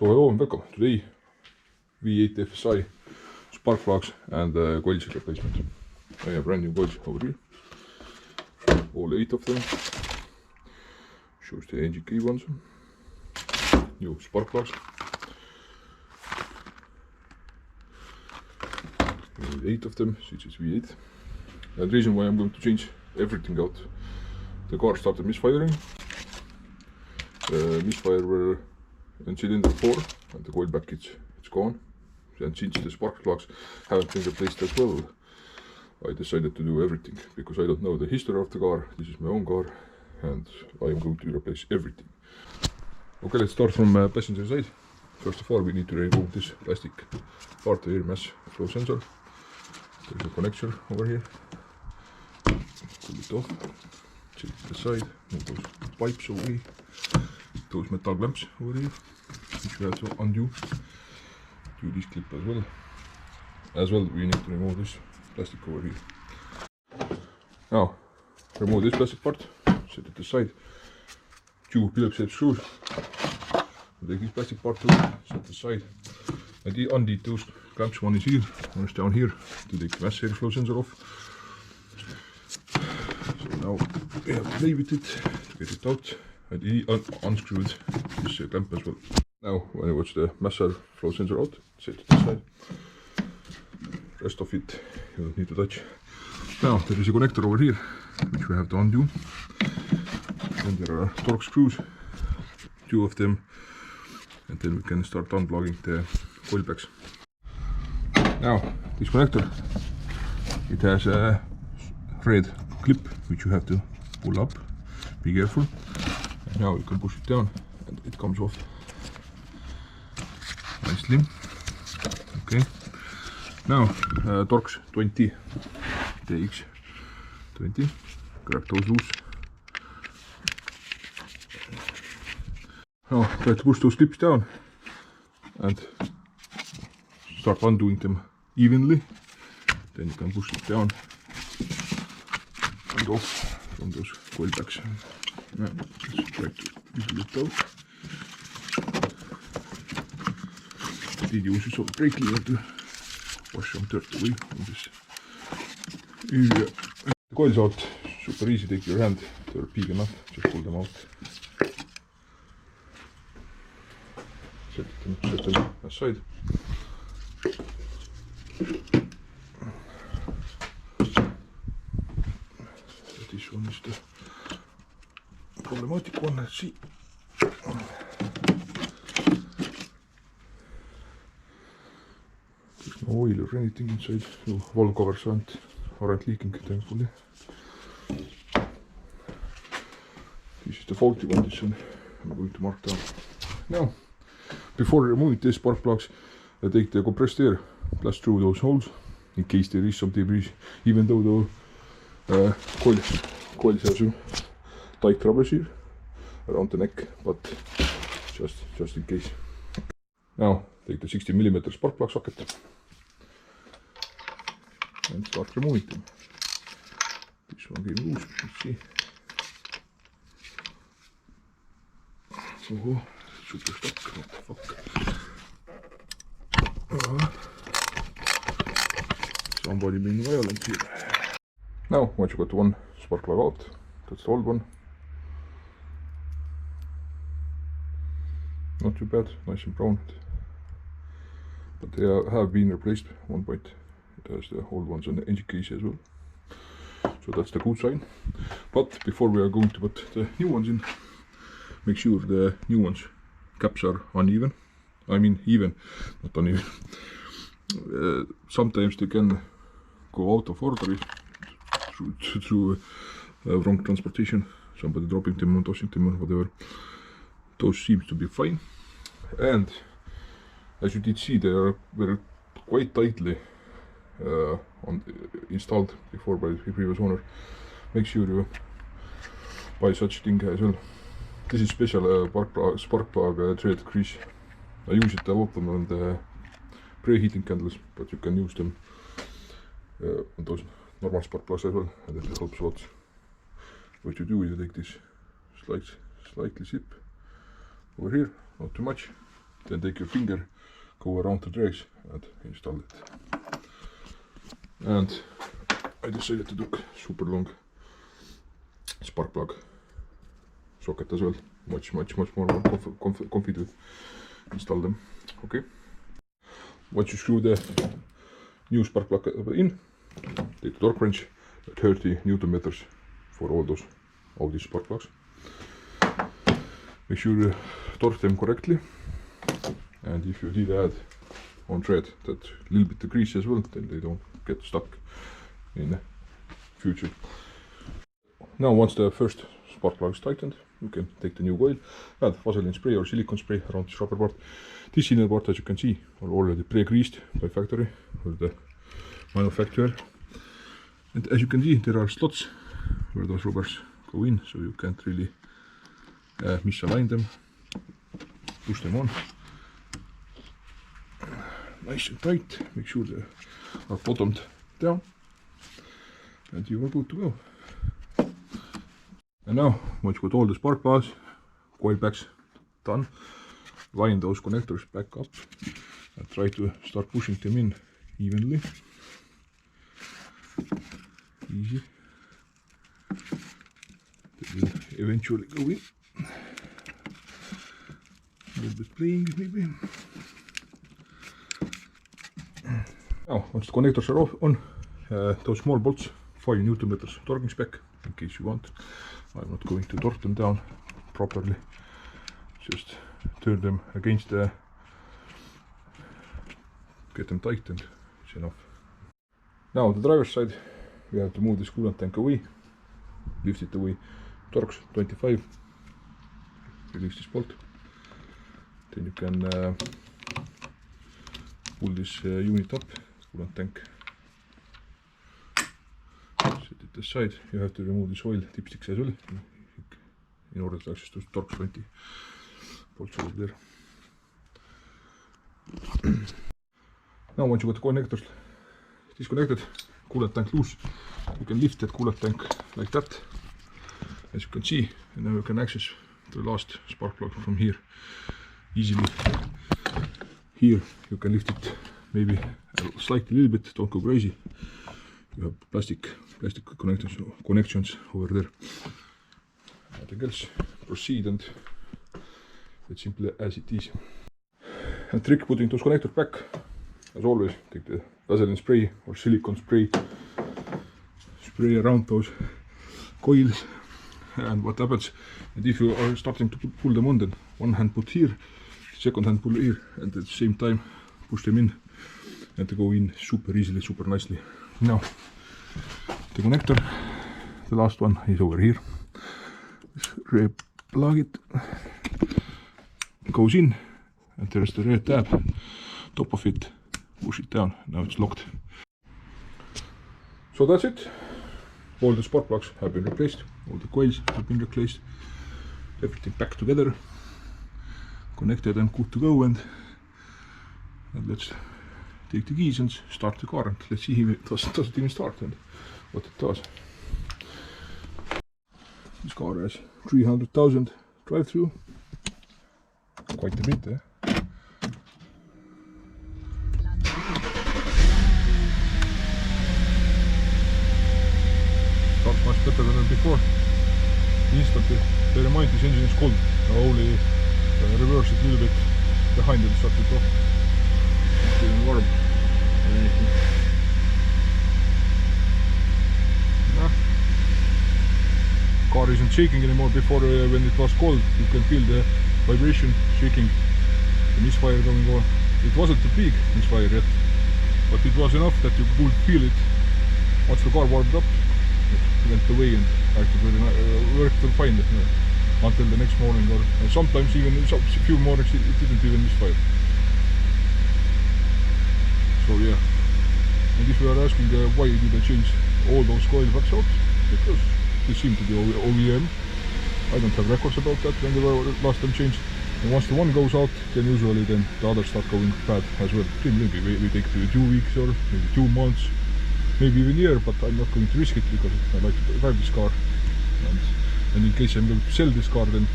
So hello and welcome. Today V8 FSI spark plugs and coils replacement. I have brand new coils over here, all 8 of them. Shows the NGK ones. New spark plugs. 8 of them, since it's V8. And the reason why I'm going to change everything out. The car started misfiring. Misfire were in cylinder 4 and the coil back it's gone. And since the spark plugs haven't been replaced as well, I decided to do everything because I don't know the history of the car. This is my own car and I am going to replace everything. Okay, let's start from passenger side. First of all, we need to remove this plastic part here, mass flow sensor. There's a connector over here. Pull it off. Take it to the side. Move those pipes away. Those metal clamps over here, which we have to undo. Do this clip as well. As well, we need to remove this plastic over here. Now, remove this plastic part. Set it aside. 2 Phillips-head screws. Take this plastic part away. Set it aside. And undo those clamps. One is here, one is down here to take the mass airflow sensor off. So now we have to play with it to get it out. And he unscrewed this clamp as well. Now, when I watch the mass flow sensor out, set it aside. Rest of it you don't need to touch. Now, there is a connector over here, which we have to undo. And there are torque screws, 2 of them. And then we can start unplugging the coil packs. Now, this connector, it has a red clip, which you have to pull up. Be careful. Now you can push it down and it comes off nicely. Okay. Now Torx 20 TX 20. Grab those loose. Now try to push those clips down and start undoing them evenly. Then you can push it down and off from those coil packs. Now, let's try to wiggle it out. I did use some brake cleaner to wash some dirt away from this area. The coils out super easy, take your hand, they're big enough, just pull them out. Set them aside. This one is the problematic one, let's see. There's no oil or anything inside, no wall covers aren't leaking, thankfully. This is the faulty one, this one I'm going to mark down. Now, before removing the spark plugs, I take the compressed air, blast through those holes, in case there is some debris, even though the coils have some tight rubbers here around the neck, but just in case. Now take the 60mm spark plug socket and start removing them. This one came loose, let's see. Oh, super stuck, what the fuck. Somebody being violent here. Now once you got one spark plug out, that's the old one. Not too bad, nice and brown. But they have been replaced at one point. It has the old ones and the engine case as well. So that's the good sign. But before we are going to put the new ones in, make sure the new ones caps are uneven. I mean even, not uneven. Sometimes they can go out of order through wrong transportation, somebody dropping them or tossing them or whatever. Those seem to be fine, and as you did see, they were quite tightly installed before by the previous owner. Make sure you buy such thing as well. This is special spark plug thread grease. I use it a lot on the preheating candles, but you can use them on those normal spark plugs as well, and it helps a lot. What you do is you take this slightly zip over here, not too much, then take your finger, go around the trays and install it. And I decided to do super long spark plug socket as well. Much more comfy to install them. Okay. Once you screw the new spark plug in, take the torque wrench, 30 Newton meters for all those Audi spark plugs. Make sure you torque them correctly, and if you did add on thread that little bit of grease as well, then they don't get stuck in the future. Now once the first spark plug is tightened, you can take the new coil, add Vaseline spray or silicone spray around this rubber part. This inner part, as you can see, are already pre-greased by factory or the manufacturer. And as you can see, there are slots where those rubbers go in, so you can't really misalign them. Push them on. Nice and tight. Make sure they are bottomed down. And you are good to go. And now, once you got all the spark plugs, coil packs done, line those connectors back up and try to start pushing them in evenly. Easy. They will eventually go in. A little bit playing maybe. Now, once the connectors are on, those small bolts, 5 Newton meters torquing spec, in case you want. I'm not going to torque them down properly, just turn them against the, get them tight, and it's enough. Now on the driver's side, we have to move this coolant tank away, lift it away, torques 25, release this bolt, then you can pull this unit up, coolant tank, set it aside. You have to remove this oil dipsticks as well in order to access those torque 20 bolts over there. Now once you got the connectors disconnected, coolant tank loose, you can lift that coolant tank like that, as you can see, and now you can access the last spark plug from here easily. Here you can lift it maybe slightly a little bit, don't go crazy. You have plastic connections over there. Nothing else. Proceed, and it's simple as it is. And trick putting those connectors back, as always, take the Vaseline spray or silicone spray, spray around those coils. And what happens, and if you are starting to pull them on, then one hand put here, second hand pull here, and at the same time push them in, and they go in super easily, super nicely. Now the connector, the last one, is over here. Just re-plug it, goes in, and there's the red tab, top of it, push it down, now it's locked. So that's it. All the spark plugs have been replaced, all the coils have been replaced, everything back together, connected and good to go, and let's take the keys and start the car, and let's see if it does it even start and what it does. This car has 300,000 drive-through, quite a bit, eh? Starts much better than before. Instantly. Bear in mind, this engine is cold. I only reverse it a little bit behind and start it off. Not even warm or anything. Yeah. Car isn't shaking anymore. Before, when it was cold, you can feel the vibration shaking, the misfire going on. It wasn't a big misfire yet, but it was enough that you could feel it. Once the car warmed up, it went away and actually worked fine until the next morning, or sometimes even a few mornings it didn't even misfire. So yeah, and if you are asking why did I change all those coil wax out, because they seem to be OEM. I don't have records about that when they were last time changed. And once the one goes out, then usually then the others start going bad as well. Maybe we take 2 weeks or maybe 2 months, maybe even a year, but I'm not going to risk it because I like to drive this car. And in case I'm going to sell this car, then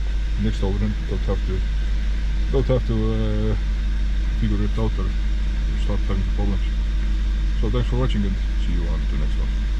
next over, then don't have to don't have to figure it out or start having problems. So thanks for watching and see you on the next one.